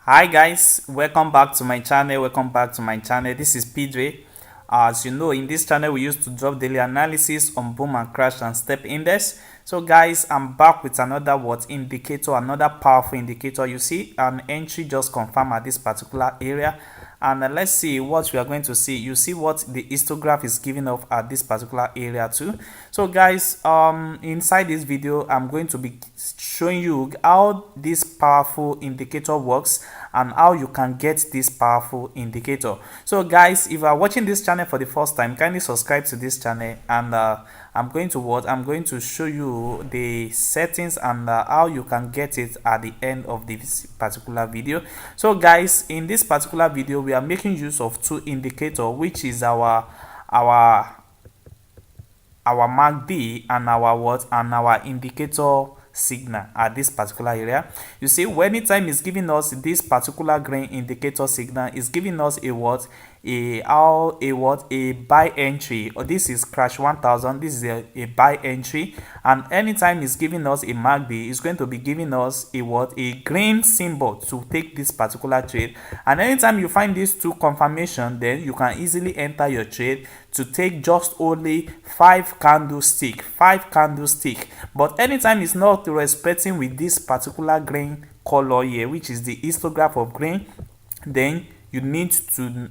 Hi guys, welcome back to my channel. This is Pidre. As you know, in this channel we used to drop daily analysis on boom and crash and step index. So guys, I'm back with another indicator, another powerful indicator. You see an entry just confirmed at this particular area, and let's see what we are going to see. You see what the histograph is giving off at this particular area too. So guys, inside this video I'm going to be showing you how this powerful indicator works and how you can get this powerful indicator. So guys, if you are watching this channel for the first time, kindly subscribe to this channel, and I'm going to show you the settings and how you can get it at the end of this particular video. So guys, in this particular video we are making use of two indicators, which is our MACD and our indicator signal at this particular area. You see, when anytime is giving us this particular green indicator signal, is giving us a buy entry, or this is crash 1000. This is a buy entry, and anytime is giving us a MACD, is going to be giving us a green symbol to take this particular trade. And anytime you find these two confirmation, then you can easily enter your trade to take just only 5 candlestick. But anytime it's not respecting with this particular green color here, which is the histograph of green, then you need to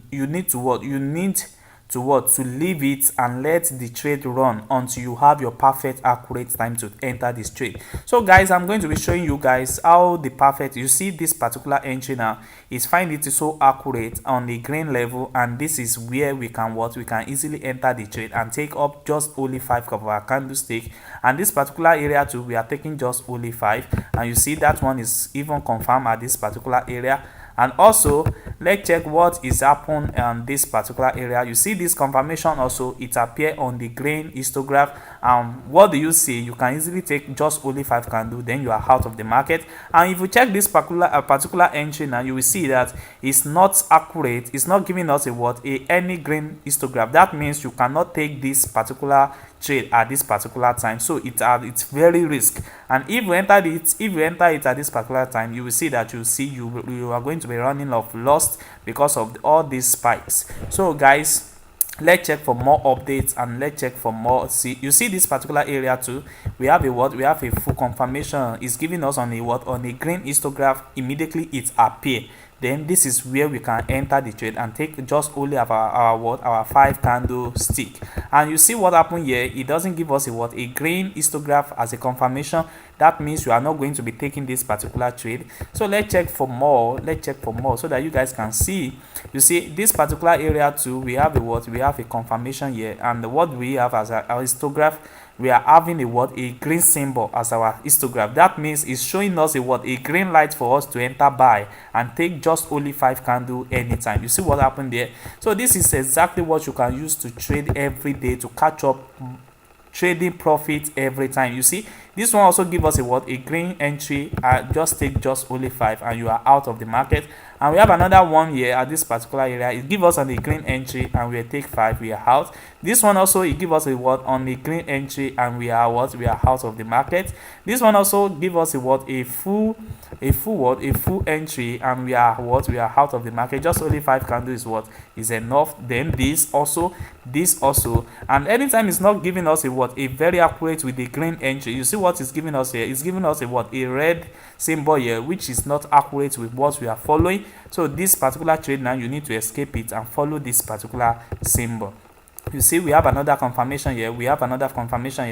leave it and let the trade run until you have your perfect accurate time to enter this trade. So guys, I'm going to be showing you guys how the perfect, you see this particular entry now is find it so accurate on the green level, and this is where we can easily enter the trade and take up just only 5 of our candlestick. And this particular area too, we are taking just only 5, and you see that one is even confirmed at this particular area. And also, let's check what is happened on this particular area. You see this confirmation also, it appear on the green histograph. What do you see? You can easily take just only 5 candles, then you are out of the market. And if you check this particular entry now, you will see that it's not accurate. It's not giving us any green histograph. That means you cannot take this particular trade at this particular time, so it's very risk. And if you enter it at this particular time, you will see that you are going to be running off lost because of all these spikes. So guys, let's check for more updates, and let's check for more. You see this particular area too, we have a full confirmation. It's giving us on a green histograph. Immediately it appear, then this is where we can enter the trade and take just only our 5 candlestick. And you see what happened here, it doesn't give us a green histograph as a confirmation. That means you are not going to be taking this particular trade. So let's check for more so that you guys can see. You see this particular area too, we have a confirmation here, and what we have as our histograph, we are having a green symbol as our histograph. That means it's showing us a green light for us to enter buy and take just only 5 candle anytime. You see what happened there? So this is exactly what you can use to trade every day to catch up trading profit every time. You see this one also give us a green entry. Just take just only 5 and you are out of the market. And we have another one here at this particular area, it give us on the green entry and we take 5, we are out. This one also, it give us on the green entry and we are out of the market. This one also give us a full entry and we are out of the market. Just only 5 candles is enough. Then this also, and anytime it's not giving us a very accurate with the green entry. You see what it's giving us here? It's giving us a red symbol here, which is not accurate with what we are following. So this particular trade now, you need to escape it and follow this particular symbol. You see, we have another confirmation here, we have another confirmation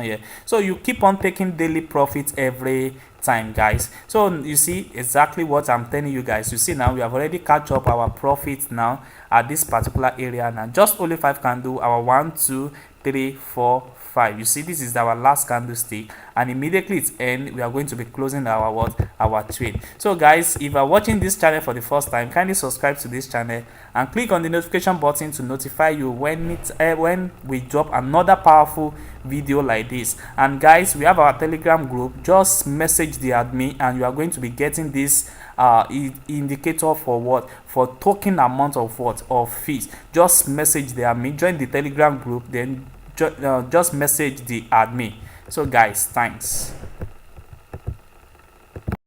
here. So you keep on taking daily profits every time, guys. So you see exactly what I'm telling you guys. You see now we have already catch up our profits now at this particular area now. Just only 5 candle, our 1 2 3 4 5. You see, this is our last candlestick, and immediately it's end, we are going to be closing our trade. So guys, if you are watching this channel for the first time, kindly subscribe to this channel and click on the notification button to notify you when we drop another powerful video like this. And guys, we have our Telegram group. Just message the admin and you are going to be getting this indicator for token amount of fees. Just message the admin, join the Telegram group, then just message the admin. So guys, thanks.